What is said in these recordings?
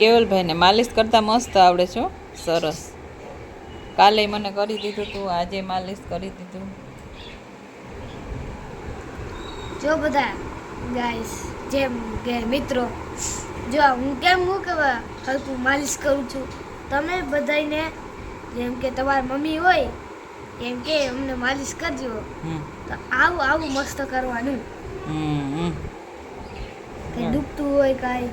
કેવલભાઈને માલિશ કરતા મસ્ત આવડે છે હો. સરસ. કાલે મને કરી દીધું તું, આજે માલિશ કરી દીધું. જો બધા ગાઈસ જેમ કે મિત્રો, જો હું કે હલકું માલિશ કરું છું, તમે બધાને જેમ કે તમારી મમ્મી હોય એમ કે અમને માલિશ કરજો, તો આવું મસ્ત કરવાનું. કઈ દુખતું હોય કાંઈ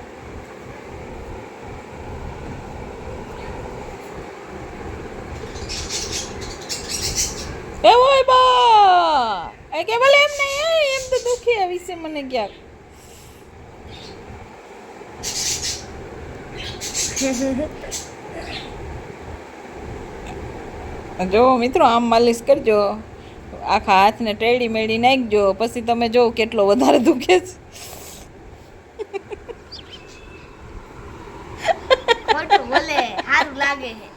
એ ઓય બા એ કેવલ એમ નહીં, એમ તો દુખી વિશે મને ક્યાંક જો મિત્રો આમ માલિશ કરજો, આખા હાથને ટેડી મેળી નાખજો, પછી તમે જો કેટલો વધારે દુખે છે. ખોટું બોલે, સારું લાગે છે.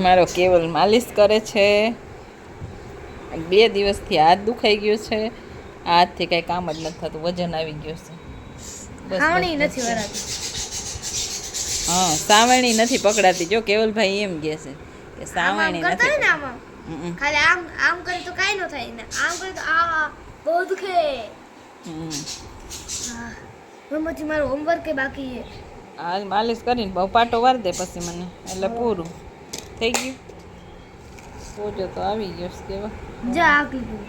મારો કેવલ માલિશ કરે છે. 2 દિવસથી હાથ દુખાઈ ગયો છે. હાથથી કાંઈ કામ જ નથી થતું, વજન આવી ગયું છે. ખાવણી નથી વરાતી. હા, સાવરણી નથી પકડાતી. જો કેવલભાઈ એમ કહે છે કે સાવરણી કરતા નથી. હોય ને આમાં ખાલી આમ કરે તો કાઈ ન થાય ને, આમ કરે તો આ બહુ દુખે. મમ્મી મારું હોમવર્ક કે બાકી છે. હાલ માલિશ કરીને બહુ પાટો વાર દે પછી મને, એટલે પૂરું થઈ ગયું. સોજો તો આવી ગયો છે કેવા. જા આકલી.